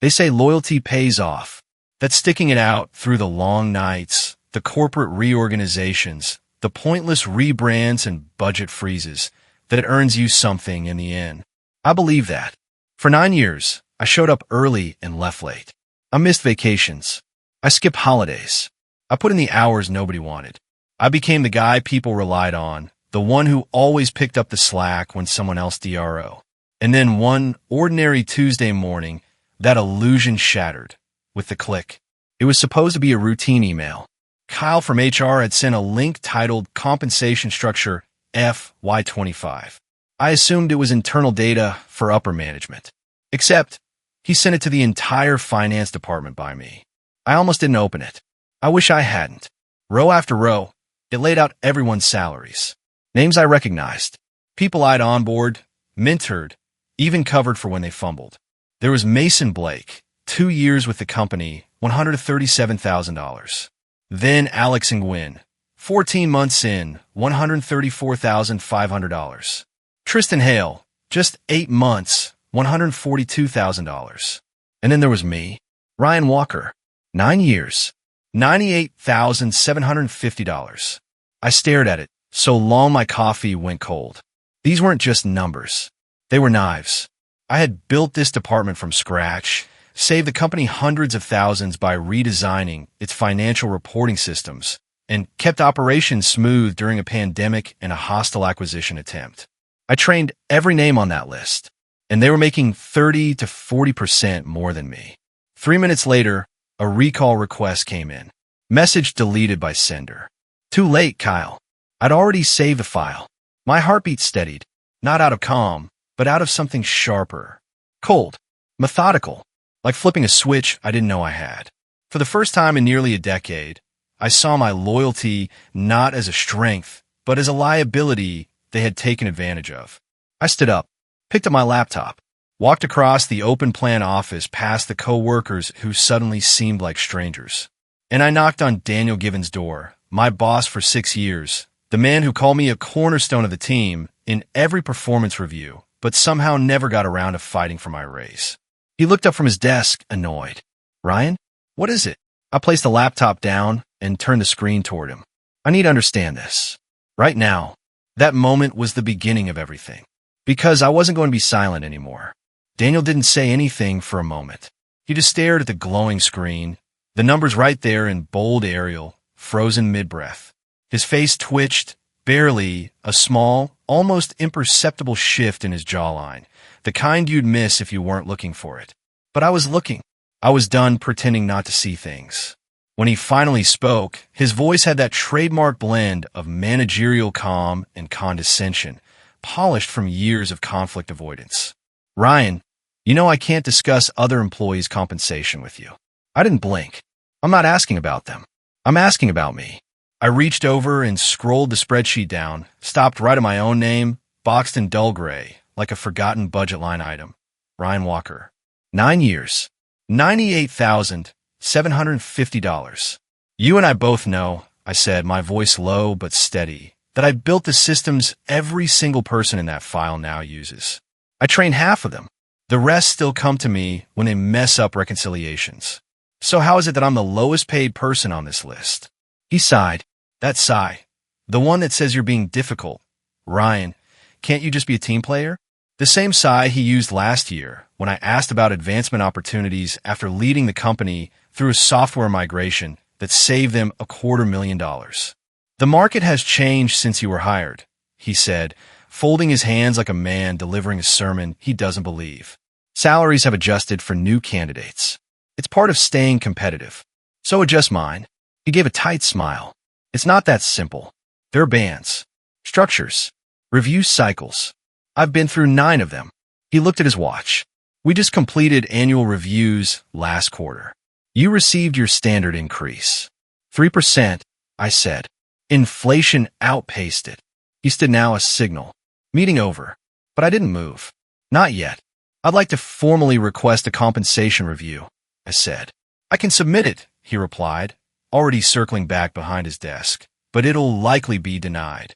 They say loyalty pays off. That's sticking it out through the long nights, the corporate reorganizations, the pointless rebrands and budget freezes, that it earns you something in the end. I believe that. For 9 years, I showed up early and left late. I missed vacations. I skipped holidays. I put in the hours nobody wanted. I became the guy people relied on, the one who always picked up the slack when someone else DRO. And then one ordinary Tuesday morning, that illusion shattered with the click. It was supposed to be a routine email. Kyle from HR had sent a link titled Compensation Structure FY25. I assumed it was internal data for upper management. Except, he sent it to the entire finance department by me. I almost didn't open it. I wish I hadn't. Row after row, it laid out everyone's salaries. Names I recognized. People I'd onboard, mentored, even covered for when they fumbled. There was Mason Blake, 2 years with the company, $137,000. Then Alex and Gwen, 14 months in, $134,500. Tristan Hale, just 8 months, $142,000. And then there was me, Ryan Walker, 9 years, $98,750. I stared at it, so long my coffee went cold. These weren't just numbers. They were knives. I had built this department from scratch, saved the company hundreds of thousands by redesigning its financial reporting systems, and kept operations smooth during a pandemic and a hostile acquisition attempt. I trained every name on that list, and they were making 30 to 40% more than me. 3 minutes later, a recall request came in. Message deleted by sender. Too late, Kyle. I'd already saved the file. My heartbeat steadied, not out of calm, but out of something sharper. Cold. Methodical. Like flipping a switch I didn't know I had. For the first time in nearly a decade, I saw my loyalty not as a strength, but as a liability they had taken advantage of. I stood up, picked up my laptop, walked across the open plan office past the co-workers who suddenly seemed like strangers. And I knocked on Daniel Given's door, my boss for 6 years, the man who called me a cornerstone of the team in every performance review, but somehow never got around to fighting for my raise. He looked up from his desk, annoyed. Ryan, what is it? I placed the laptop down and turned the screen toward him. I need to understand this. Right now, that moment was the beginning of everything. Because I wasn't going to be silent anymore. Daniel didn't say anything for a moment. He just stared at the glowing screen, the numbers right there in bold Arial, frozen mid-breath. His face twitched, barely, a small, almost imperceptible shift in his jawline, the kind you'd miss if you weren't looking for it. But I was looking. I was done pretending not to see things. When he finally spoke, his voice had that trademark blend of managerial calm and condescension, polished from years of conflict avoidance. Ryan, you know I can't discuss other employees' compensation with you. I didn't blink. I'm not asking about them. I'm asking about me. I reached over and scrolled the spreadsheet down, stopped right at my own name, boxed in dull gray, like a forgotten budget line item. Ryan Walker. 9 years. $98,750. You and I both know, I said, my voice low but steady, that I built the systems every single person in that file now uses. I trained half of them. The rest still come to me when they mess up reconciliations. So how is it that I'm the lowest paid person on this list? He sighed. That sigh. The one that says you're being difficult. Ryan, can't you just be a team player? The same sigh he used last year when I asked about advancement opportunities after leading the company through a software migration that saved them $250,000. The market has changed since you were hired, he said, folding his hands like a man delivering a sermon he doesn't believe. Salaries have adjusted for new candidates. It's part of staying competitive. So adjust mine. He gave a tight smile. It's not that simple. There are bands, structures, review cycles. I've been through 9 of them. He looked at his watch. We just completed annual reviews last quarter. You received your standard increase. 3%, I said. Inflation outpaced it. He stood now a signal. Meeting over. But I didn't move. Not yet. I'd like to formally request a compensation review, I said. I can submit it, he replied, already circling back behind his desk, but it'll likely be denied.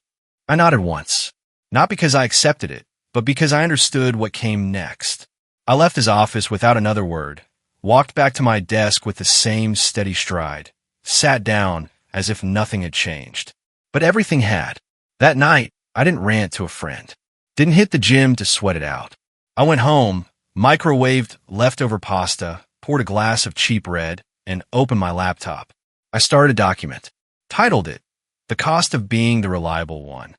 I nodded once. Not because I accepted it, but because I understood what came next. I left his office without another word, walked back to my desk with the same steady stride, sat down as if nothing had changed. But everything had. That night, I didn't rant to a friend. Didn't hit the gym to sweat it out. I went home, microwaved leftover pasta, poured a glass of cheap red, and opened my laptop. I started a document. Titled it, The Cost of Being the Reliable One.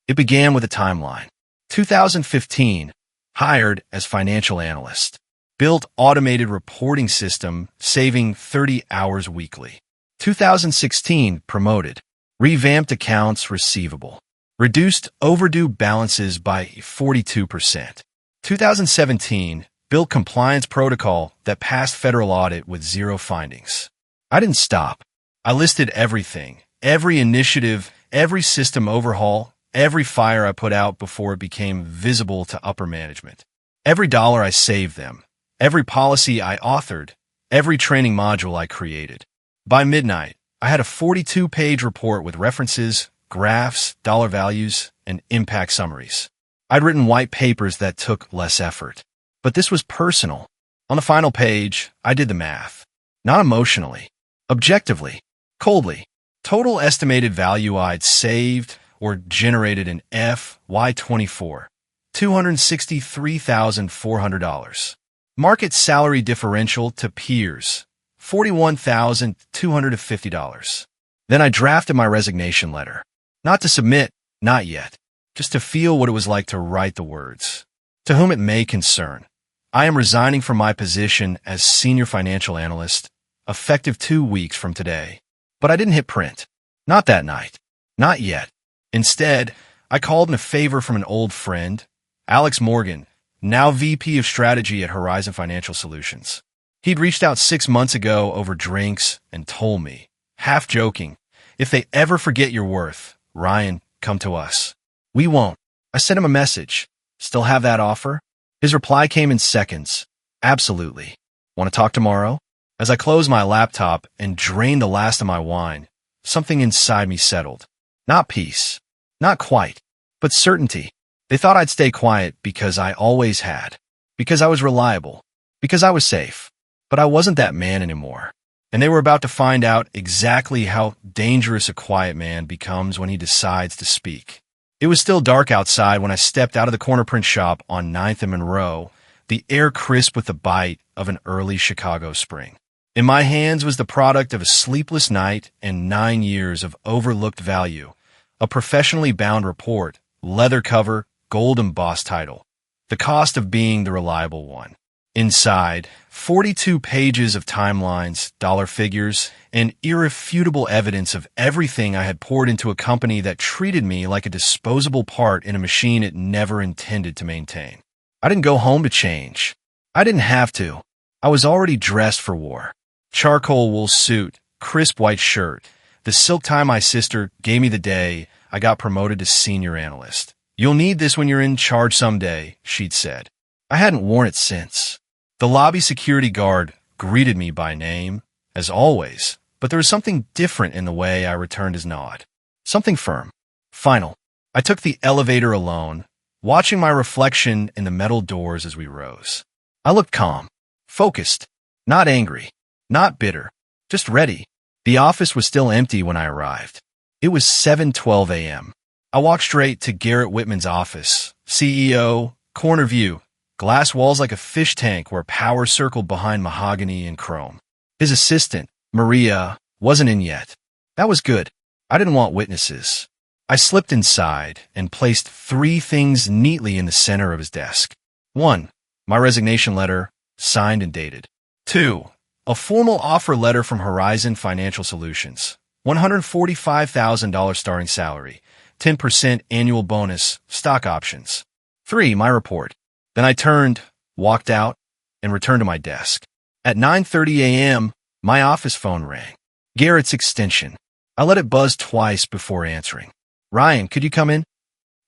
It began with a timeline. 2015, hired as financial analyst. Built automated reporting system, saving 30 hours weekly. 2016, promoted. Revamped accounts receivable. Reduced overdue balances by 42%. 2017, built compliance protocol that passed federal audit with zero findings. I didn't stop. I listed everything, every initiative, every system overhaul, every fire I put out before it became visible to upper management. Every dollar I saved them. Every policy I authored. Every training module I created. By midnight, I had a 42-page report with references, graphs, dollar values, and impact summaries. I'd written white papers that took less effort. But this was personal. On the final page, I did the math. Not emotionally. Objectively. Coldly. Total estimated value I'd saved or generated in FY24. $263,400. Market salary differential to peers. $41,250. Then I drafted my resignation letter. Not to submit, not yet. Just to feel what it was like to write the words. To whom it may concern. I am resigning from my position as senior financial analyst, effective 2 weeks from today. But I didn't hit print. Not that night. Not yet. Instead, I called in a favor from an old friend, Alex Morgan, now VP of Strategy at Horizon Financial Solutions. He'd reached out 6 months ago over drinks and told me, half joking, if they ever forget your worth, Ryan, come to us. We won't. I sent him a message. Still have that offer? His reply came in seconds. Absolutely. Want to talk tomorrow? As I closed my laptop and drained the last of my wine, something inside me settled. Not peace. Not quite. But certainty. They thought I'd stay quiet because I always had. Because I was reliable. Because I was safe. But I wasn't that man anymore. And they were about to find out exactly how dangerous a quiet man becomes when he decides to speak. It was still dark outside when I stepped out of the corner print shop on 9th and Monroe, the air crisp with the bite of an early Chicago spring. In my hands was the product of a sleepless night and 9 years of overlooked value, a professionally bound report, leather cover, gold embossed title, The Cost of Being the Reliable One. Inside, 42 pages of timelines, dollar figures, and irrefutable evidence of everything I had poured into a company that treated me like a disposable part in a machine it never intended to maintain. I didn't go home to change. I didn't have to. I was already dressed for war. Charcoal wool suit, crisp white shirt, the silk tie my sister gave me the day I got promoted to senior analyst. You'll need this when you're in charge someday, she'd said. I hadn't worn it since. The lobby security guard greeted me by name, as always, but there was something different in the way I returned his nod. Something firm. Final. I took the elevator alone, watching my reflection in the metal doors as we rose. I looked calm, focused, not angry, not bitter, just ready. The office was still empty when I arrived. It was 7:12 a.m. I walked straight to Garrett Whitman's office, CEO, corner view, glass walls like a fish tank where power circled behind mahogany and chrome. His assistant, Maria, wasn't in yet. That was good. I didn't want witnesses. I slipped inside and placed 3 things neatly in the center of his desk. 1. My resignation letter, signed and dated. 2. A formal offer letter from Horizon Financial Solutions. $145,000 starting salary, 10% annual bonus, stock options. 3. My report. Then I turned, walked out, and returned to my desk. At 9:30 a.m., my office phone rang. Garrett's extension. I let it buzz twice before answering. Ryan, could you come in?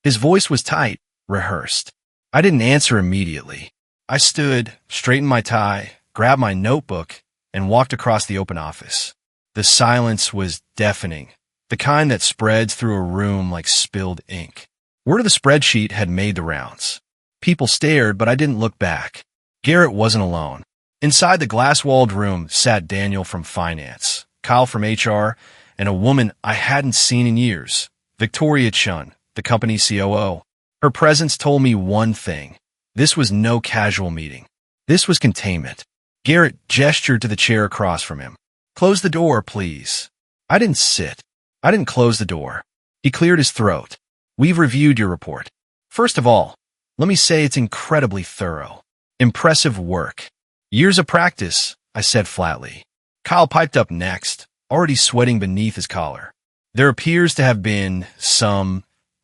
His voice was tight, rehearsed. I didn't answer immediately. I stood, straightened my tie, grabbed my notebook, and walked across the open office. The silence was deafening, the kind that spreads through a room like spilled ink. Word of the spreadsheet had made the rounds. People stared, but I didn't look back. Garrett wasn't alone. Inside the glass-walled room sat Daniel from finance, Kyle from HR, and a woman I hadn't seen in years, Victoria Chun, the company's COO. Her presence told me one thing. This was no casual meeting. This was containment. Garrett gestured to the chair across from him. "Close the door, please." I didn't sit. I didn't close the door. He cleared his throat. "We've reviewed your report. First of all, let me say it's incredibly thorough. Impressive work. Years of practice," I said flatly. Kyle piped up next, already sweating beneath his collar. "There appears to have been some,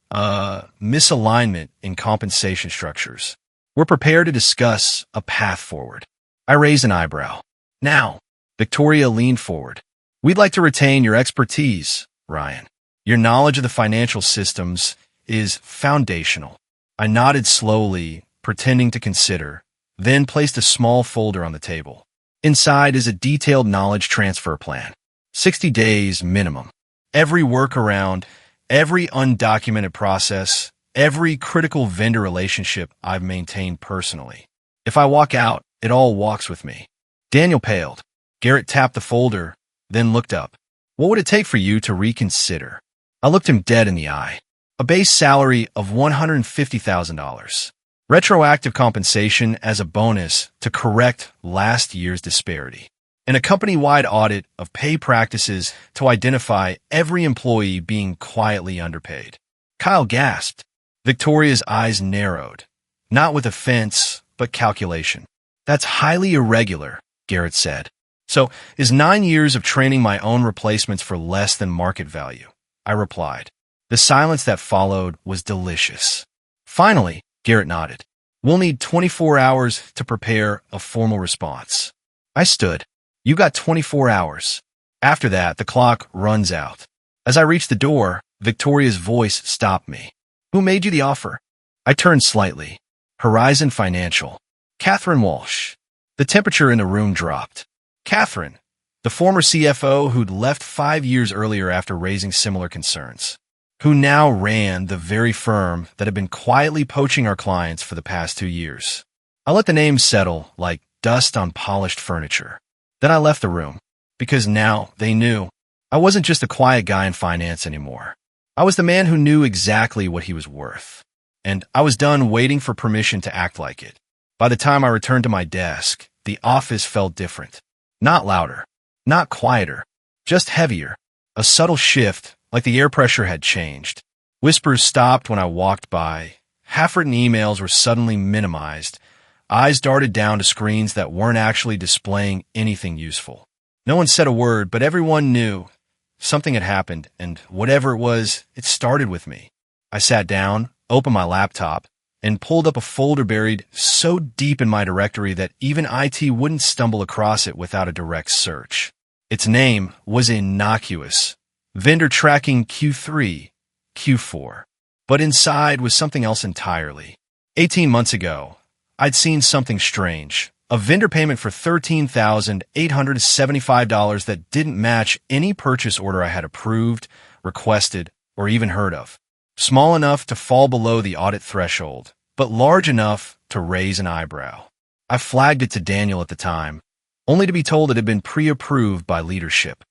misalignment in compensation structures. We're prepared to discuss a path forward." I raised an eyebrow. "Now," Victoria leaned forward. "We'd like to retain your expertise, Ryan. Your knowledge of the financial systems is foundational." I nodded slowly, pretending to consider, then placed a small folder on the table. Inside is a detailed knowledge transfer plan. 60 days minimum. Every workaround, every undocumented process, every critical vendor relationship I've maintained personally. If I walk out, it all walks with me. Daniel paled. Garrett tapped the folder, then looked up. "What would it take for you to reconsider?" I looked him dead in the eye. "A base salary of $150,000. Retroactive compensation as a bonus to correct last year's disparity. And a company-wide audit of pay practices to identify every employee being quietly underpaid." Kyle gasped. Victoria's eyes narrowed, not with offense, but calculation. "That's highly irregular," Garrett said. "So, is 9 years of training my own replacements for less than market value?" I replied. The silence that followed was delicious. "Finally," Garrett nodded, "we'll need 24 hours to prepare a formal response." I stood. "You got 24 hours. After that, the clock runs out." As I reached the door, Victoria's voice stopped me. "Who made you the offer?" I turned slightly. "Horizon Financial. Catherine Walsh." The temperature in the room dropped. Catherine, the former CFO who'd left 5 years earlier after raising similar concerns, who now ran the very firm that had been quietly poaching our clients for the past 2 years. I let the name settle like dust on polished furniture. Then I left the room, because now they knew. I wasn't just a quiet guy in finance anymore. I was the man who knew exactly what he was worth. And I was done waiting for permission to act like it. By the time I returned to my desk, the office felt different. Not louder, not quieter, just heavier. A subtle shift, like the air pressure had changed. Whispers stopped when I walked by. Half-written emails were suddenly minimized. Eyes darted down to screens that weren't actually displaying anything useful. No one said a word, but everyone knew. Something had happened, and whatever it was, it started with me. I sat down, opened my laptop, and pulled up a folder buried so deep in my directory that even IT wouldn't stumble across it without a direct search. Its name was innocuous. Vendor Tracking Q3, Q4. But inside was something else entirely. 18 months ago, I'd seen something strange. A vendor payment for $13,875 that didn't match any purchase order I had approved, requested, or even heard of. Small enough to fall below the audit threshold, but large enough to raise an eyebrow. I flagged it to Daniel at the time, only to be told it had been pre-approved by leadership.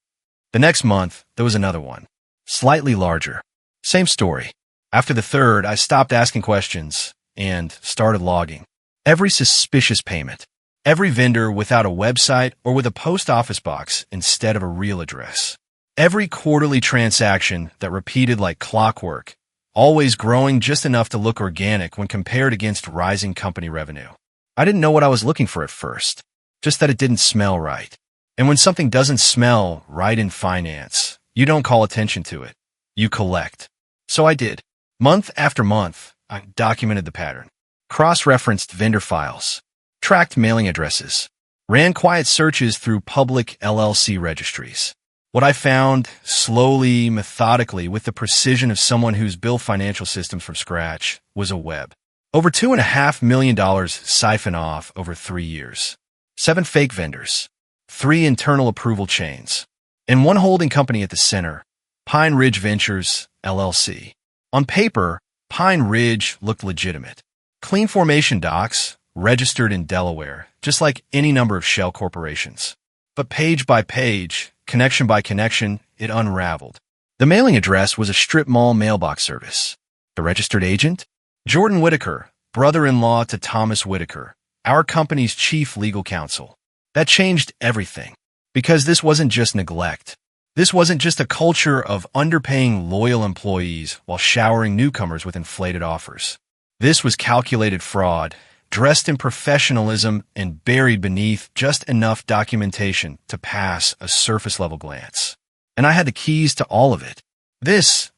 The next month, there was another one, slightly larger. Same story. After the third, I stopped asking questions and started logging. Every suspicious payment. Every vendor without a website or with a post office box instead of a real address. Every quarterly transaction that repeated like clockwork, always growing just enough to look organic when compared against rising company revenue. I didn't know what I was looking for at first, just that it didn't smell right. And when something doesn't smell right in finance, you don't call attention to it. You collect. So I did. Month after month, I documented the pattern. Cross-referenced vendor files. Tracked mailing addresses. Ran quiet searches through public LLC registries. What I found, slowly, methodically, with the precision of someone who's built financial systems from scratch, was a web. Over $2.5 million siphoned off over 3 years. 7 fake vendors. 3 internal approval chains. And one holding company at the center, Pine Ridge Ventures, LLC. On paper, Pine Ridge looked legitimate. Clean formation docs, registered in Delaware, just like any number of shell corporations. But page by page, connection by connection, it unraveled. The mailing address was a strip mall mailbox service. The registered agent? Jordan Whitaker, brother-in-law to Thomas Whitaker, our company's chief legal counsel. That changed everything. Because this wasn't just neglect. This wasn't just a culture of underpaying loyal employees while showering newcomers with inflated offers. This was calculated fraud, dressed in professionalism and buried beneath just enough documentation to pass a surface-level glance. And I had the keys to all of it. This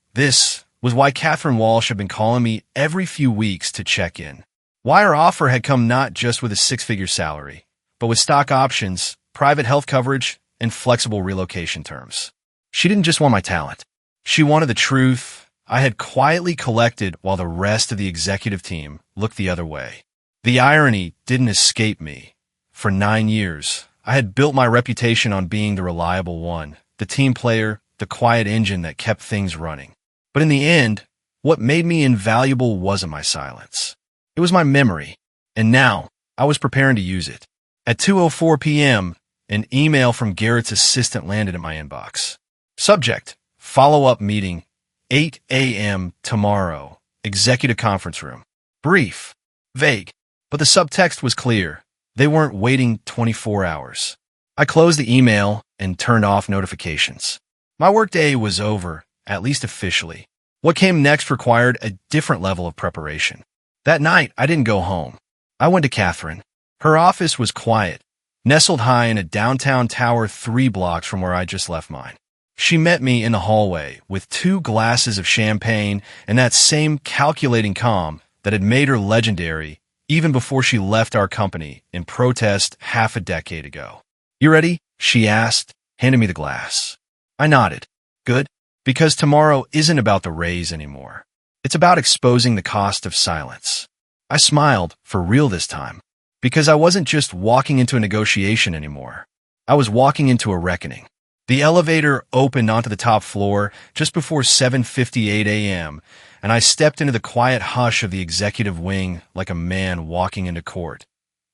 was why Catherine Walsh had been calling me every few weeks to check in. Why her offer had come not just with a six-figure salary, but with stock options, private health coverage, and flexible relocation terms. She didn't just want my talent. She wanted the truth I had quietly collected while the rest of the executive team looked the other way. The irony didn't escape me. For 9 years, I had built my reputation on being the reliable one, the team player, the quiet engine that kept things running. But in the end, what made me invaluable wasn't my silence. It was my memory, and now I was preparing to use it. At 2:04 p.m., an email from Garrett's assistant landed in my inbox. Subject, follow-up meeting, 8 a.m. tomorrow, executive conference room. Brief, vague, but the subtext was clear. They weren't waiting 24 hours. I closed the email and turned off notifications. My workday was over, at least officially. What came next required a different level of preparation. That night, I didn't go home. I went to Catherine. Her office was quiet, nestled high in a downtown tower 3 blocks from where I just left mine. She met me in the hallway with 2 glasses of champagne and that same calculating calm that had made her legendary even before she left our company in protest half a decade ago. "You ready?" she asked, handing me the glass. I nodded. Good, because tomorrow isn't about the raise anymore. It's about exposing the cost of silence. I smiled, for real this time. Because I wasn't just walking into a negotiation anymore. I was walking into a reckoning. The elevator opened onto the top floor just before 7:58 a.m., and I stepped into the quiet hush of the executive wing like a man walking into court,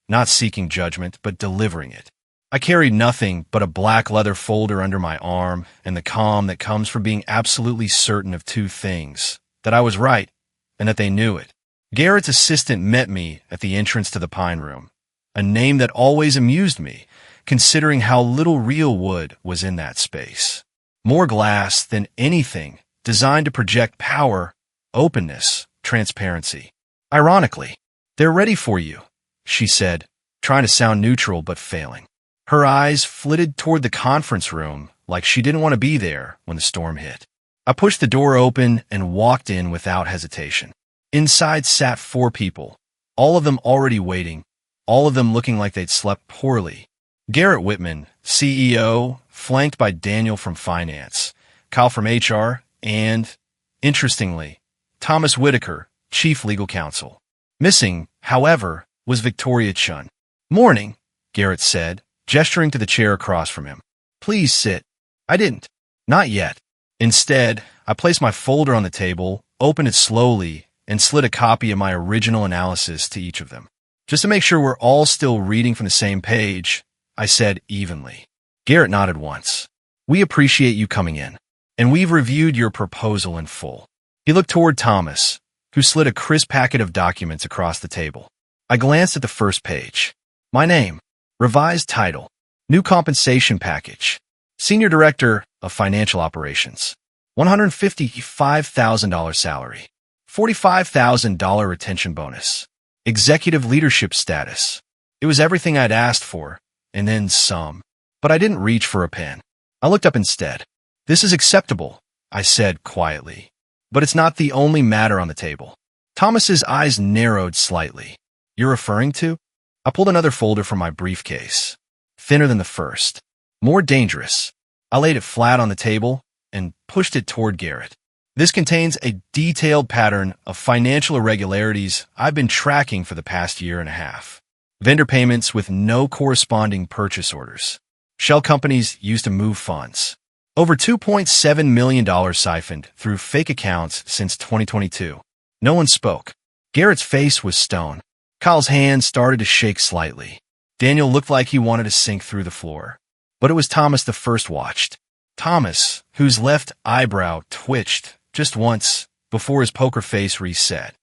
not seeking judgment, but delivering it. I carried nothing but a black leather folder under my arm and the calm that comes from being absolutely certain of 2 things, that I was right and that they knew it. Garrett's assistant met me at the entrance to the Pine Room, a name that always amused me, considering how little real wood was in that space. More glass than anything, designed to project power, openness, transparency. Ironically, "They're ready for you," she said, trying to sound neutral but failing. Her eyes flitted toward the conference room like she didn't want to be there when the storm hit. I pushed the door open and walked in without hesitation. Inside sat 4 people, all of them already waiting, all of them looking like they'd slept poorly. Garrett Whitman, CEO, flanked by Daniel from Finance, Kyle from HR, and, interestingly, Thomas Whitaker, Chief Legal Counsel. Missing, however, was Victoria Chun. "Morning," Garrett said, gesturing to the chair across from him. "Please sit." I didn't. Not yet. Instead, I placed my folder on the table, opened it slowly, and slid a copy of my original analysis to each of them. "Just to make sure we're all still reading from the same page," I said evenly. Garrett nodded once. "We appreciate you coming in, and we've reviewed your proposal in full." He looked toward Thomas, who slid a crisp packet of documents across the table. I glanced at the first page. My name, revised title, new compensation package, Senior Director of Financial Operations, $155,000 salary, $45,000 retention bonus, executive leadership status. It was everything I'd asked for, and then some. But I didn't reach for a pen. I looked up instead. "This is acceptable," I said quietly. "But it's not the only matter on the table." Thomas's eyes narrowed slightly. "You're referring to?" I pulled another folder from my briefcase. Thinner than the first. More dangerous. I laid it flat on the table and pushed it toward Garrett. "This contains a detailed pattern of financial irregularities I've been tracking for the past year and a half. Vendor payments with no corresponding purchase orders. Shell companies used to move funds. Over $2.7 million siphoned through fake accounts since 2022. No one spoke. Garrett's face was stone. Kyle's hand started to shake slightly. Daniel looked like he wanted to sink through the floor. But it was Thomas the first watched. Thomas, whose left eyebrow twitched just once before his poker face reset.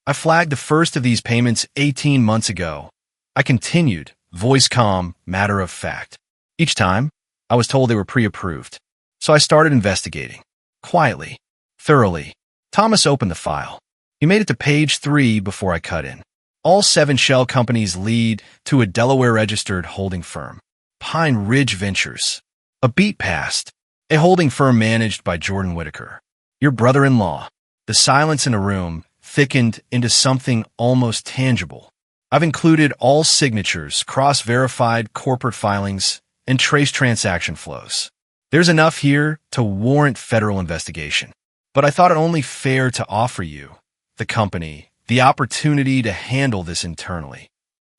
I flagged the first of these payments 18 months ago. I continued, voice calm, matter of fact. Each time, I was told they were pre-approved. So I started investigating. Quietly. Thoroughly. Thomas opened the file. He made it to page 3 before I cut in. All 7 shell companies lead to a Delaware-registered holding firm. Pine Ridge Ventures. A beat passed. A holding firm managed by Jordan Whitaker. Your brother-in-law. The silence in the room thickened into something almost tangible. I've included all signatures, cross-verified corporate filings, and traced transaction flows. There's enough here to warrant federal investigation. But I thought it only fair to offer you, the company, the opportunity to handle this internally.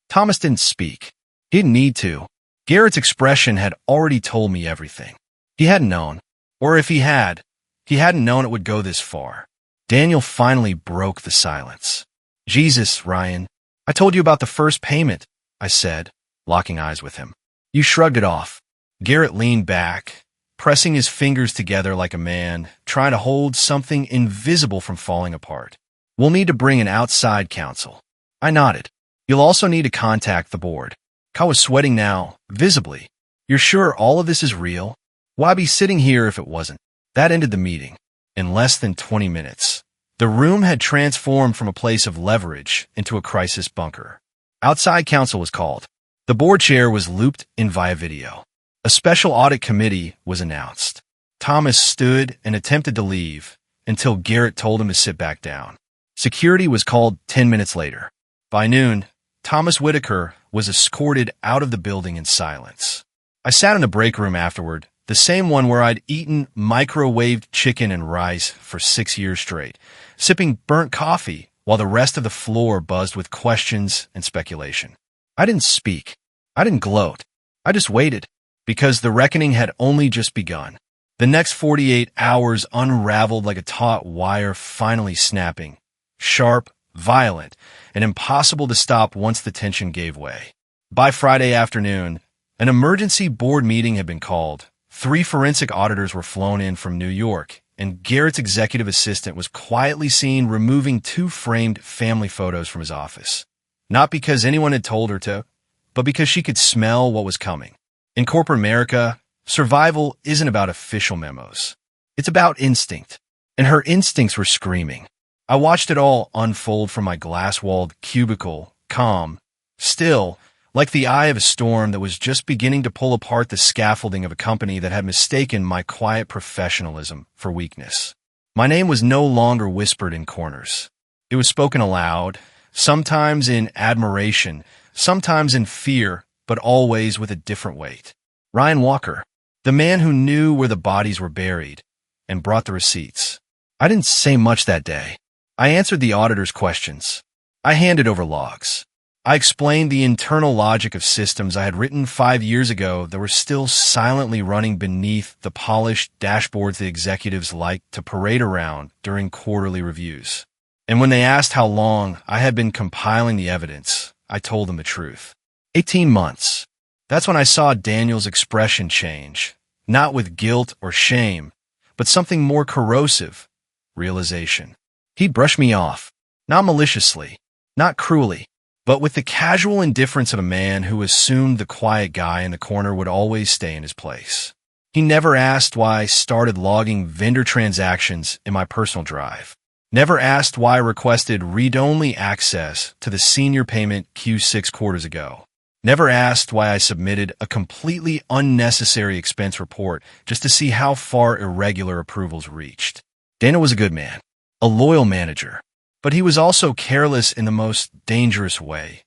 Thomas didn't speak. He didn't need to. Garrett's expression had already told me everything. He hadn't known. Or if he hadn't known it would go this far. Daniel finally broke the silence. Jesus, Ryan. I told you about the first payment, I said, locking eyes with him. You shrugged it off. Garrett leaned back, pressing his fingers together like a man, trying to hold something invisible from falling apart. We'll need to bring in outside counsel. I nodded. You'll also need to contact the board. Kyle was sweating now, visibly. You're sure all of this is real? Why be sitting here if it wasn't? That ended the meeting. In less than 20 minutes. The room had transformed from a place of leverage into a crisis bunker. Outside counsel was called. The board chair was looped in via video. A special audit committee was announced. Thomas stood and attempted to leave until Garrett told him to sit back down. Security was called 10 minutes later. By noon, Thomas Whitaker was escorted out of the building in silence. I sat in the break room afterward, the same one where I'd eaten microwaved chicken and rice for 6 years straight, sipping burnt coffee while the rest of the floor buzzed with questions and speculation. I didn't speak. I didn't gloat. I just waited, because the reckoning had only just begun. The next 48 hours unraveled like a taut wire finally snapping. Sharp, violent, and impossible to stop once the tension gave way. By Friday afternoon, an emergency board meeting had been called. 3 forensic auditors were flown in from New York, and Garrett's executive assistant was quietly seen removing 2 framed family photos from his office. Not because anyone had told her to, but because she could smell what was coming. In corporate America, survival isn't about official memos. It's about instinct, and her instincts were screaming. I watched it all unfold from my glass-walled cubicle, calm, still, like the eye of a storm that was just beginning to pull apart the scaffolding of a company that had mistaken my quiet professionalism for weakness. My name was no longer whispered in corners. It was spoken aloud, sometimes in admiration, sometimes in fear, but always with a different weight. Ryan Walker, the man who knew where the bodies were buried and brought the receipts. I didn't say much that day. I answered the auditor's questions. I handed over logs. I explained the internal logic of systems I had written 5 years ago that were still silently running beneath the polished dashboards the executives liked to parade around during quarterly reviews. And when they asked how long I had been compiling the evidence, I told them the truth. 18 months. That's when I saw Daniel's expression change, not with guilt or shame, but something more corrosive, realization. He'd brush me off, not maliciously, not cruelly, but with the casual indifference of a man who assumed the quiet guy in the corner would always stay in his place. He never asked why I started logging vendor transactions in my personal drive. Never asked why I requested read-only access to the senior payment queue 6 quarters ago. Never asked why I submitted a completely unnecessary expense report just to see how far irregular approvals reached. Dana was a good man, a loyal manager, but he was also careless in the most dangerous way.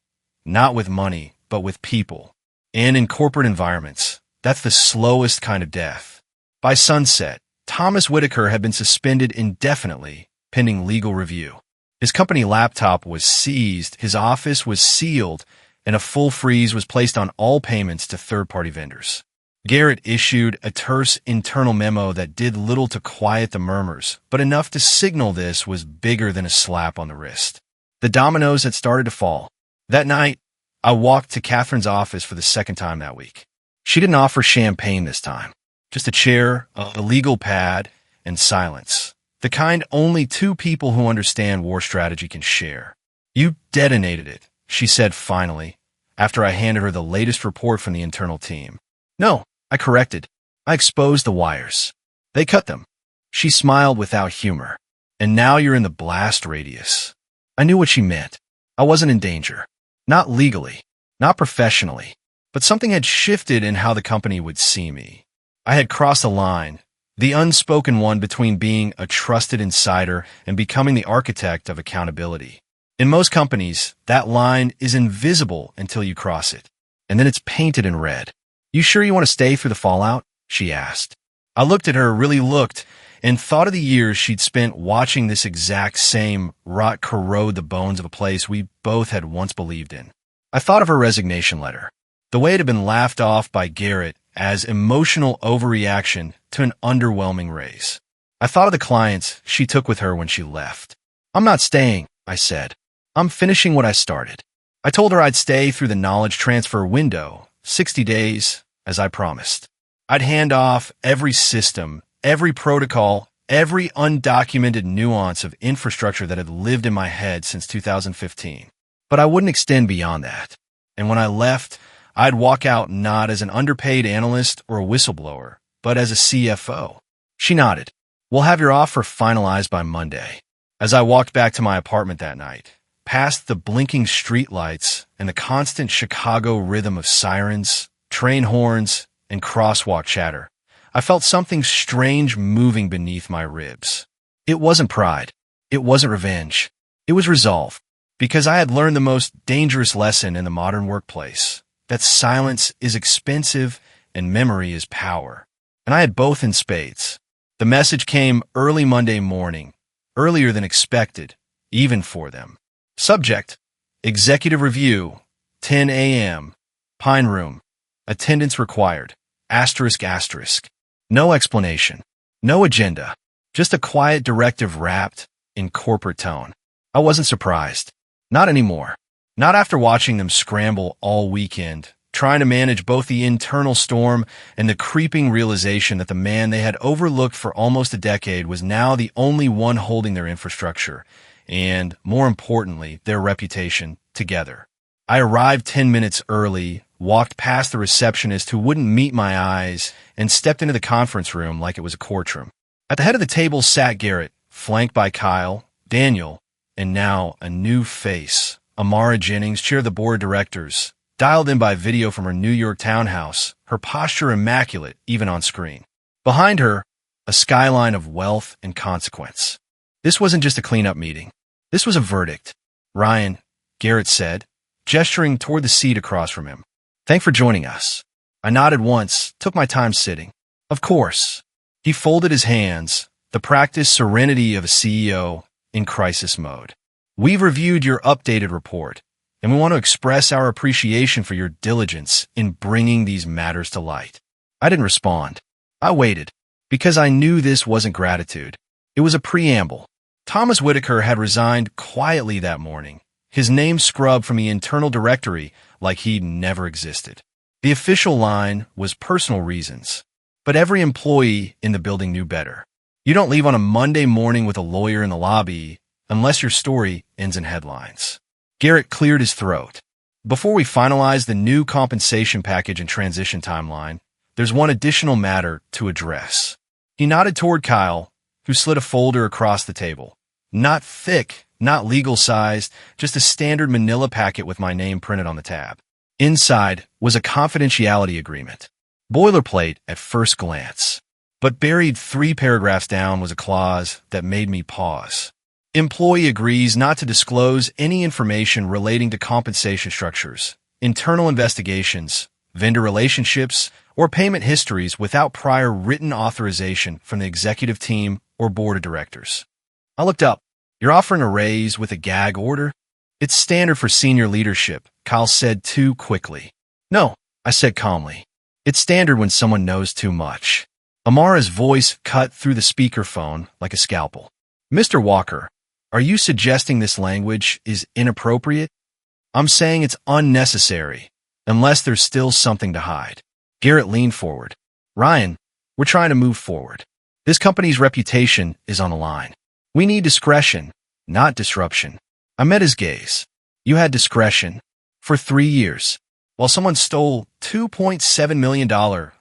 Not with money, but with people. And in corporate environments, that's the slowest kind of death. By sunset, Thomas Whitaker had been suspended indefinitely, pending legal review. His company laptop was seized, his office was sealed, and a full freeze was placed on all payments to third-party vendors. Garrett issued a terse internal memo that did little to quiet the murmurs, but enough to signal this was bigger than a slap on the wrist. The dominoes had started to fall. That night, I walked to Catherine's office for the second time that week. She didn't offer champagne this time, just a chair, a legal pad, and silence. The kind only two people who understand war strategy can share. "You detonated it," she said finally, after I handed her the latest report from the internal team. "No," I corrected. "I exposed the wires. They cut them." She smiled without humor. "And now you're in the blast radius." I knew what she meant. I wasn't in danger. Not legally, not professionally, but something had shifted in how the company would see me. I had crossed a line, the unspoken one between being a trusted insider and becoming the architect of accountability. In most companies, that line is invisible until you cross it, and then it's painted in red. "You sure you want to stay through the fallout?" she asked. I looked at her, really looked, and thought of the years she'd spent watching this exact same rot corrode the bones of a place we both had once believed in. I thought of her resignation letter, the way it had been laughed off by Garrett as emotional overreaction to an underwhelming raise. I thought of the clients she took with her when she left. "I'm not staying," I said. "I'm finishing what I started." I told her I'd stay through the knowledge transfer window, 60 days, as I promised. I'd hand off every system, every protocol, every undocumented nuance of infrastructure that had lived in my head since 2015. But I wouldn't extend beyond that. And when I left, I'd walk out not as an underpaid analyst or a whistleblower, but as a CFO. She nodded. "We'll have your offer finalized by Monday." As I walked back to my apartment that night, past the blinking streetlights and the constant Chicago rhythm of sirens, train horns, and crosswalk chatter, I felt something strange moving beneath my ribs. It wasn't pride. It wasn't revenge. It was resolve, because I had learned the most dangerous lesson in the modern workplace, that silence is expensive and memory is power. And I had both in spades. The message came early Monday morning, earlier than expected, even for them. Subject: Executive Review, 10 a.m., Pine Room, attendance required, ***. No explanation, no agenda, just a quiet directive wrapped in corporate tone. I wasn't surprised. Not anymore. Not after watching them scramble all weekend, trying to manage both the internal storm and the creeping realization that the man they had overlooked for almost a decade was now the only one holding their infrastructure and, more importantly, their reputation together. I arrived 10 minutes early, walked past the receptionist who wouldn't meet my eyes, and stepped into the conference room like it was a courtroom. At the head of the table sat Garrett, flanked by Kyle, Daniel, and now a new face, Amara Jennings, chair of the board of directors, dialed in by video from her New York townhouse, her posture immaculate even on screen. Behind her, a skyline of wealth and consequence. This wasn't just a cleanup meeting. This was a verdict. "Ryan," Garrett said, gesturing toward the seat across from him. "Thanks for joining us." I nodded once, took my time sitting. "Of course." He folded his hands, the practiced serenity of a CEO in crisis mode. "We've reviewed your updated report, and we want to express our appreciation for your diligence in bringing these matters to light." I didn't respond. I waited, because I knew this wasn't gratitude. It was a preamble. Thomas Whitaker had resigned quietly that morning, his name scrubbed from the internal directory like he'd never existed. The official line was personal reasons, but every employee in the building knew better. You don't leave on a Monday morning with a lawyer in the lobby unless your story ends in headlines. Garrett cleared his throat. "Before we finalize the new compensation package and transition timeline, there's one additional matter to address." He nodded toward Kyle, who slid a folder across the table. Not thick, not legal-sized, just a standard manila packet with my name printed on the tab. Inside was a confidentiality agreement. Boilerplate at first glance. But buried 3 paragraphs down was a clause that made me pause. Employee agrees not to disclose any information relating to compensation structures, internal investigations, vendor relationships, or payment histories without prior written authorization from the executive team or board of directors. I looked up. "You're offering a raise with a gag order?" "It's standard for senior leadership," Kyle said too quickly. "No," I said calmly. "It's standard when someone knows too much." Amara's voice cut through the speakerphone like a scalpel. "Mr. Walker, are you suggesting this language is inappropriate?" I'm saying it's unnecessary, unless there's still something to hide. Garrett leaned forward. Ryan, we're trying to move forward. This company's reputation is on the line. We need discretion, not disruption. I met his gaze. You had discretion for 3 years, while someone stole $2.7 million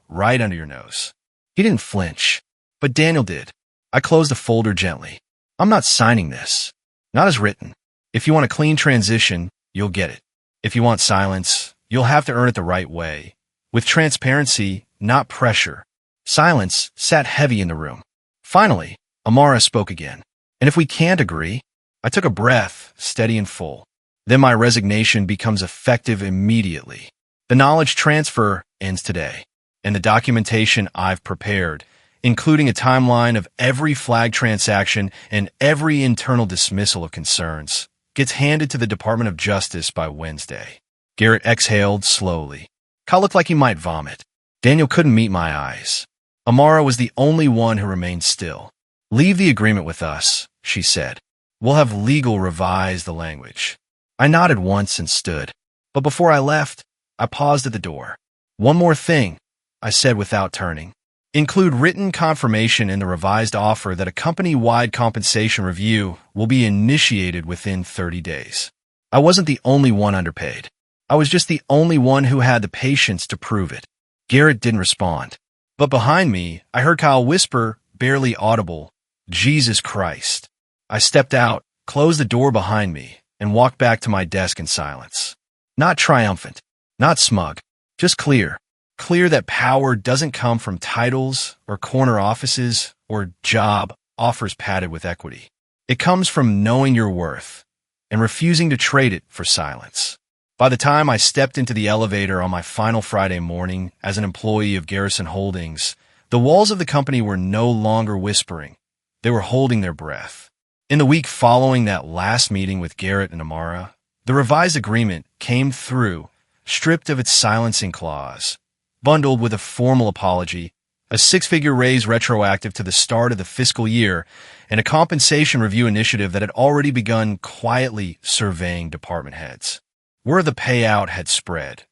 right under your nose. He didn't flinch, but Daniel did. I closed the folder gently. I'm not signing this. Not as written. If you want a clean transition, you'll get it. If you want silence, you'll have to earn it the right way. With transparency, not pressure. Silence sat heavy in the room. Finally, Amara spoke again. And if we can't agree, I took a breath, steady and full. Then my resignation becomes effective immediately. The knowledge transfer ends today, and the documentation I've prepared, including a timeline of every flag transaction and every internal dismissal of concerns, gets handed to the Department of Justice by Wednesday. Garrett exhaled slowly. Kyle looked like he might vomit. Daniel couldn't meet my eyes. Amara was the only one who remained still. Leave the agreement with us, she said. We'll have legal revise the language. I nodded once and stood. But before I left, I paused at the door. One more thing, I said without turning. Include written confirmation in the revised offer that a company-wide compensation review will be initiated within 30 days. I wasn't the only one underpaid. I was just the only one who had the patience to prove it. Garrett didn't respond. But behind me, I heard Kyle whisper, barely audible, Jesus Christ. I stepped out, closed the door behind me, and walked back to my desk in silence. Not triumphant, not smug, just clear. Clear that power doesn't come from titles or corner offices or job offers padded with equity. It comes from knowing your worth and refusing to trade it for silence. By the time I stepped into the elevator on my final Friday morning as an employee of Garrison Holdings, the walls of the company were no longer whispering. They were holding their breath. In the week following that last meeting with Garrett and Amara, the revised agreement came through, stripped of its silencing clause, bundled with a formal apology, a 6-figure raise retroactive to the start of the fiscal year, and a compensation review initiative that had already begun quietly surveying department heads. Word of the payout had spread,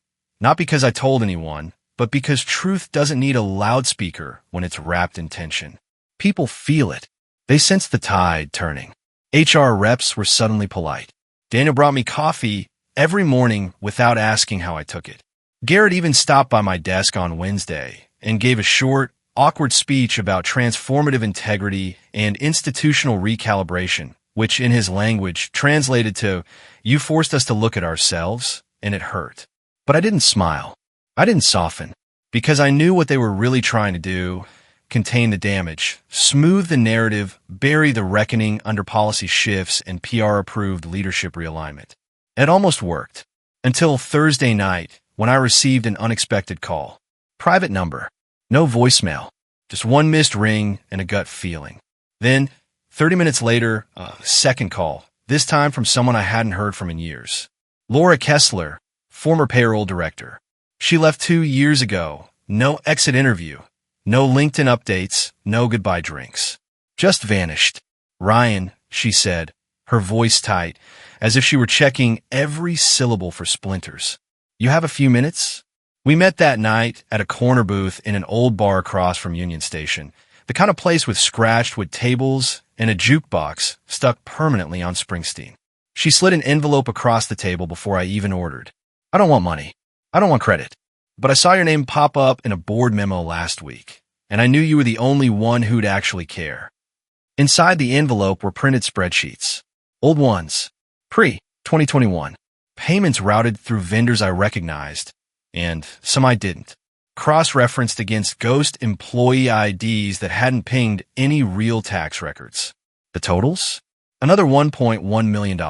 not because I told anyone, but because truth doesn't need a loudspeaker when it's wrapped in tension. People feel it. They sense the tide turning. HR reps were suddenly polite. Daniel brought me coffee every morning without asking how I took it. Garrett even stopped by my desk on Wednesday and gave a short, awkward speech about transformative integrity and institutional recalibration, which in his language translated to, you forced us to look at ourselves, and it hurt. But I didn't smile. I didn't soften, because I knew what they were really trying to do: contain the damage, smooth the narrative, bury the reckoning under policy shifts and PR-approved leadership realignment. It almost worked, until Thursday night, when I received an unexpected call. Private number. No voicemail. Just one missed ring and a gut feeling. Then, 30 minutes later, a second call, this time from someone I hadn't heard from in years. Laura Kessler, former payroll director. She left 2 years ago. No exit interview. No LinkedIn updates. No goodbye drinks. Just vanished. Ryan, she said, her voice tight, as if she were checking every syllable for splinters. You have a few minutes? We met that night at a corner booth in an old bar across from Union Station, the kind of place with scratched wood tables and a jukebox stuck permanently on Springsteen. She slid an envelope across the table before I even ordered. I don't want money. I don't want credit. But I saw your name pop up in a board memo last week, and I knew you were the only one who'd actually care. Inside the envelope were printed spreadsheets. Old ones. Pre-2021. Payments routed through vendors I recognized, and some I didn't. Cross-referenced against ghost employee IDs that hadn't pinged any real tax records. The totals? Another $1.1 million.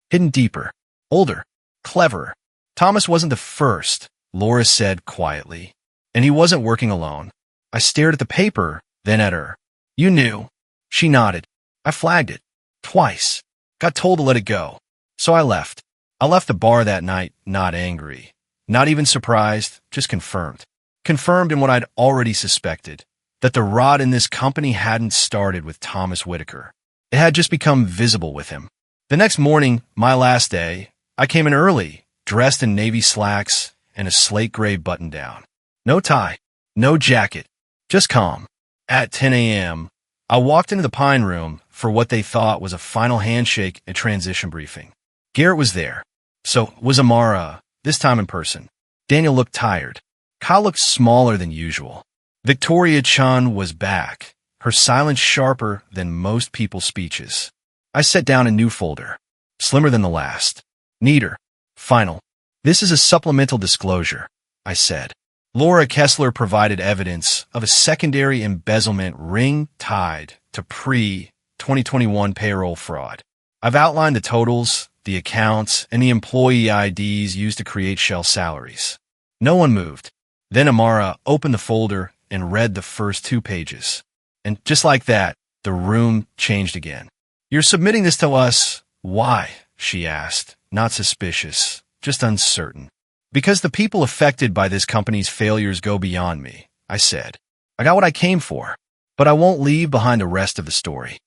Hidden deeper. Older. Cleverer. Thomas wasn't the first, Laura said quietly. And he wasn't working alone. I stared at the paper, then at her. You knew. She nodded. I flagged it. Twice. Got told to let it go. So I left. I left the bar that night not angry. Not even surprised, just confirmed. Confirmed in what I'd already suspected, that the rot in this company hadn't started with Thomas Whitaker. It had just become visible with him. The next morning, my last day, I came in early, dressed in navy slacks and a slate gray button-down. No tie, no jacket, just calm. At 10 a.m., I walked into the Pine Room for what they thought was a final handshake and transition briefing. Garrett was there. So was Amara, this time in person. Daniel looked tired. Kyle looked smaller than usual. Victoria Chun was back, her silence sharper than most people's speeches. I set down a new folder, slimmer than the last. Neater. Final. This is a supplemental disclosure, I said. Laura Kessler provided evidence of a secondary embezzlement ring tied to pre-2021 payroll fraud. I've outlined the totals, the accounts, and the employee IDs used to create shell salaries. No one moved. Then Amara opened the folder and read the first 2 pages. And just like that, the room changed again. You're submitting this to us. Why? She asked, not suspicious, just uncertain. Because the people affected by this company's failures go beyond me, I said. I got what I came for, but I won't leave behind the rest of the story.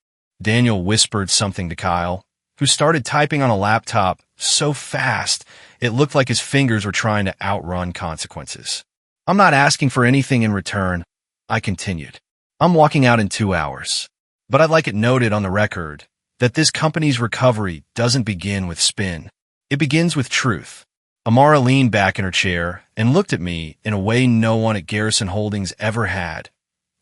Daniel whispered something to Kyle, who started typing on a laptop so fast it looked like his fingers were trying to outrun consequences. I'm not asking for anything in return, I continued. I'm walking out in 2 hours. But I'd like it noted on the record that this company's recovery doesn't begin with spin. It begins with truth. Amara leaned back in her chair and looked at me in a way no one at Garrison Holdings ever had.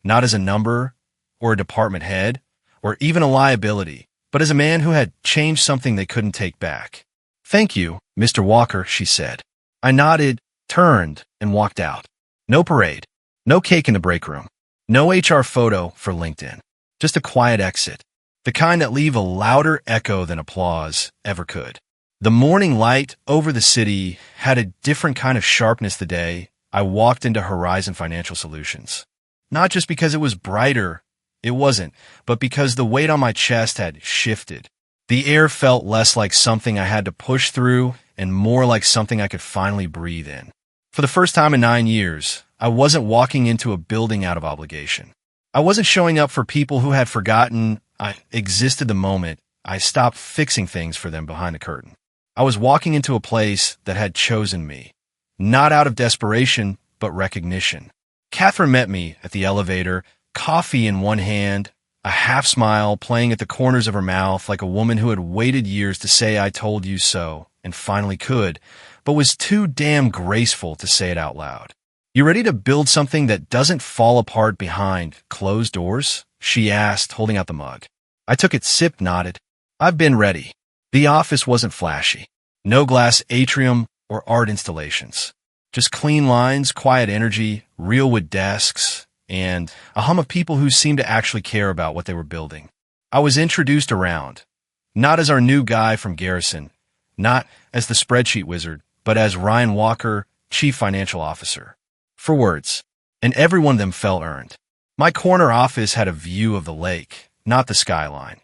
Not as a number, or a department head, or even a liability, but as a man who had changed something they couldn't take back. Thank you, Mr. Walker, she said. I nodded, turned, and walked out. No parade. No cake in the break room. No HR photo for LinkedIn. Just a quiet exit. The kind that leave a louder echo than applause ever could. The morning light over the city had a different kind of sharpness the day I walked into Horizon Financial Solutions. Not just because it was brighter, it wasn't, but because the weight on my chest had shifted. The air felt less like something I had to push through and more like something I could finally breathe in. For the first time in 9 years, I wasn't walking into a building out of obligation. I wasn't showing up for people who had forgotten I existed the moment I stopped fixing things for them behind the curtain. I was walking into a place that had chosen me, not out of desperation, but recognition. Catherine met me at the elevator, coffee in one hand, a half smile playing at the corners of her mouth like a woman who had waited years to say I told you so, and finally could, but was too damn graceful to say it out loud. You ready to build something that doesn't fall apart behind closed doors? She asked, holding out the mug. I took it, sipped, nodded. I've been ready. The office wasn't flashy. No glass atrium or art installations. Just clean lines, quiet energy, real wood desks, and a hum of people who seemed to actually care about what they were building. I was introduced around, not as our new guy from Garrison, not as the spreadsheet wizard, but as Ryan Walker, Chief Financial Officer. 4 words, and every one of them felt earned. My corner office had a view of the lake, not the skyline.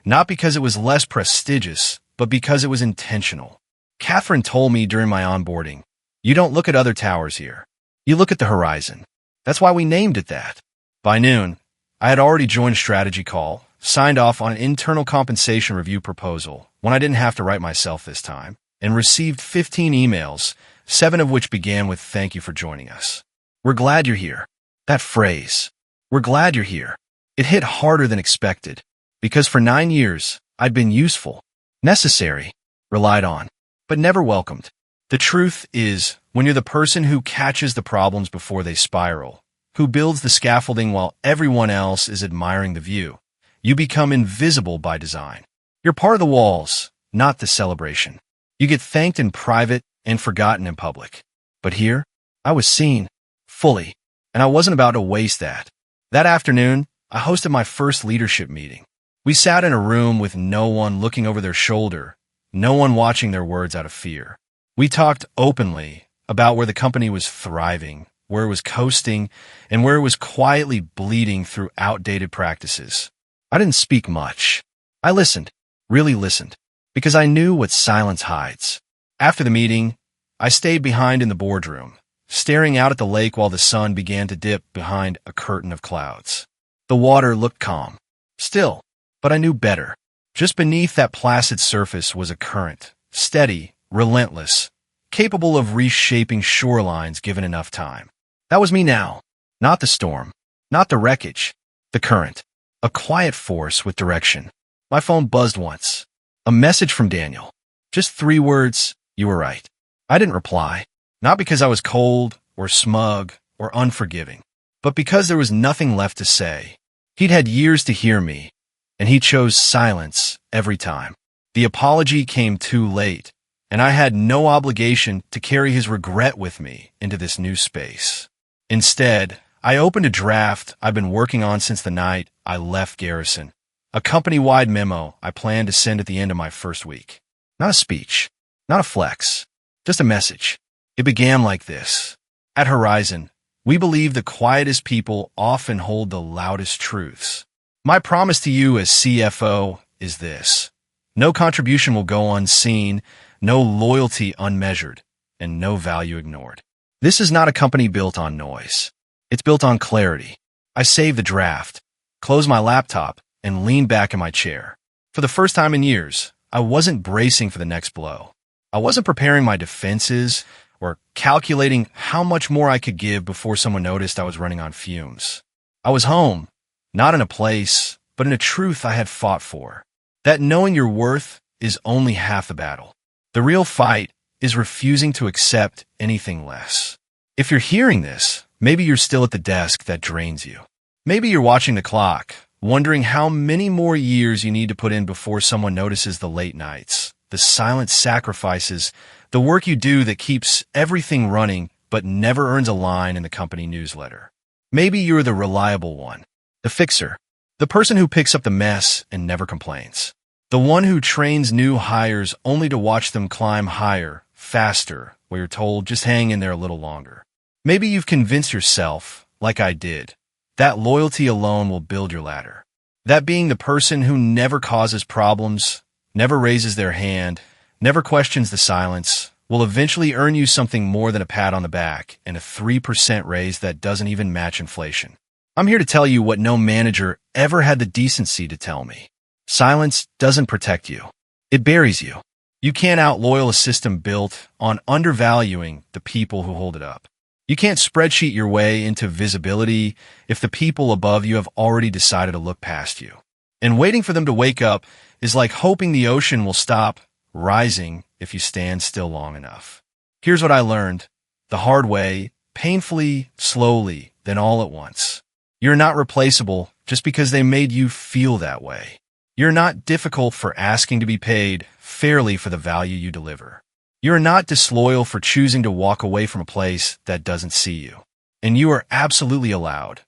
Not because it was less prestigious, but because it was intentional. Catherine told me during my onboarding, you don't look at other towers here. You look at the horizon. That's why we named it that. By noon, I had already joined a strategy call, signed off on an internal compensation review proposal when I didn't have to write myself this time, and received 15 emails, 7 of which began with thank you for joining us. We're glad you're here. That phrase, we're glad you're here. It hit harder than expected, because for 9 years, I'd been useful, necessary, relied on, but never welcomed. The truth is, when you're the person who catches the problems before they spiral, who builds the scaffolding while everyone else is admiring the view, you become invisible by design. You're part of the walls, not the celebration. You get thanked in private and forgotten in public. But here, I was seen, fully, and I wasn't about to waste that. That afternoon, I hosted my first leadership meeting. We sat in a room with no one looking over their shoulder, no one watching their words out of fear. We talked openly about where the company was thriving, where it was coasting, and where it was quietly bleeding through outdated practices. I didn't speak much. I listened, really listened, because I knew what silence hides. After the meeting, I stayed behind in the boardroom, staring out at the lake while the sun began to dip behind a curtain of clouds. The water looked calm, still, but I knew better. Just beneath that placid surface was a current, steady, relentless, capable of reshaping shorelines given enough time. That was me now. Not the storm, not the wreckage, the current. A quiet force with direction. My phone buzzed once. A message from Daniel. Just 3 words, "You were right." I didn't reply. Not because I was cold or smug or unforgiving, but because there was nothing left to say. He'd had years to hear me, and he chose silence every time. The apology came too late, and I had no obligation to carry his regret with me into this new space. Instead, I opened a draft I've been working on since the night I left Garrison, a company-wide memo I planned to send at the end of my first week. Not a speech, not a flex, just a message. It began like this. At Horizon, we believe the quietest people often hold the loudest truths. My promise to you as CFO is this. No contribution will go unseen, no loyalty unmeasured, and no value ignored. This is not a company built on noise. It's built on clarity. I saved the draft, closed my laptop, and leaned back in my chair. For the first time in years, I wasn't bracing for the next blow. I wasn't preparing my defenses or calculating how much more I could give before someone noticed I was running on fumes. I was home, not in a place, but in a truth I had fought for. That knowing your worth is only half the battle. The real fight is refusing to accept anything less. If you're hearing this, maybe you're still at the desk that drains you. Maybe you're watching the clock, wondering how many more years you need to put in before someone notices the late nights, the silent sacrifices, the work you do that keeps everything running but never earns a line in the company newsletter. Maybe you're the reliable one, the fixer, the person who picks up the mess and never complains, the one who trains new hires only to watch them climb higher, faster, while you're told just hang in there a little longer. Maybe you've convinced yourself, like I did, that loyalty alone will build your ladder. That being the person who never causes problems, never raises their hand, never questions the silence, will eventually earn you something more than a pat on the back and a 3% raise that doesn't even match inflation. I'm here to tell you what no manager ever had the decency to tell me. Silence doesn't protect you. It buries you. You can't outloyal a system built on undervaluing the people who hold it up. You can't spreadsheet your way into visibility if the people above you have already decided to look past you. And waiting for them to wake up is like hoping the ocean will stop rising if you stand still long enough. Here's what I learned the hard way, painfully, slowly, then all at once. You're not replaceable just because they made you feel that way. You're not difficult for asking to be paid fairly for the value you deliver. You're not disloyal for choosing to walk away from a place that doesn't see you. And you are absolutely allowed,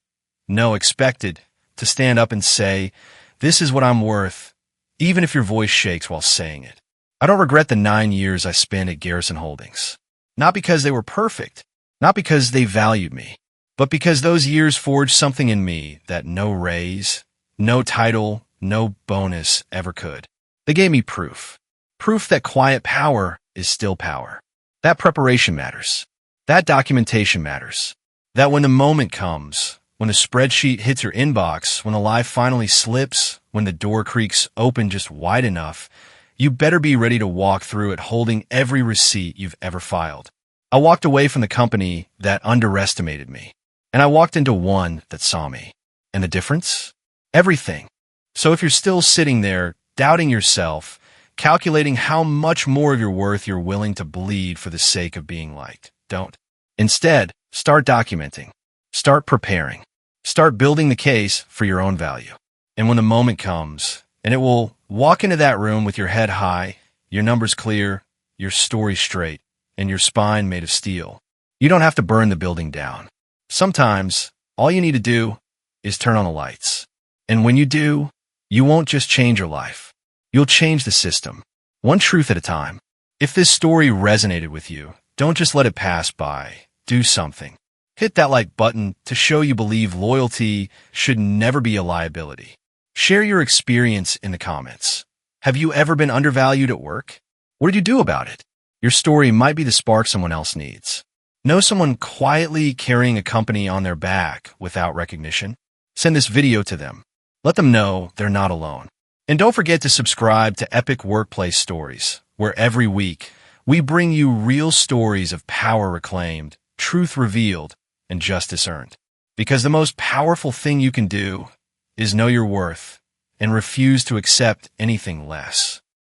no, expected, to stand up and say, "This is what I'm worth," even if your voice shakes while saying it. I don't regret the 9 years I spent at Garrison Holdings. Not because they were perfect, not because they valued me, but because those years forged something in me that no raise, no title, no bonus ever could. They gave me proof. Proof that quiet power is still power. That preparation matters. That documentation matters. That when the moment comes, when the spreadsheet hits your inbox, when the lie finally slips, when the door creaks open just wide enough, you better be ready to walk through it holding every receipt you've ever filed. I walked away from the company that underestimated me, and I walked into one that saw me. And the difference? Everything. So if you're still sitting there, doubting yourself, calculating how much more of your worth you're willing to bleed for the sake of being liked, don't. Instead, start documenting. Start preparing. Start building the case for your own value. And when the moment comes, and it will walk into that room with your head high, your numbers clear, your story straight, and your spine made of steel, you don't have to burn the building down. Sometimes, all you need to do is turn on the lights. And when you do, you won't just change your life. You'll change the system, one truth at a time. If this story resonated with you, don't just let it pass by. Do something. Hit that like button to show you believe loyalty should never be a liability. Share your experience in the comments. Have you ever been undervalued at work? What did you do about it? Your story might be the spark someone else needs. Know someone quietly carrying a company on their back without recognition? Send this video to them. Let them know they're not alone. And don't forget to subscribe to Epic Workplace Stories, where every week We bring you real stories of power reclaimed, truth revealed, and justice earned. Because the most powerful thing you can do is know your worth and refuse to accept anything less.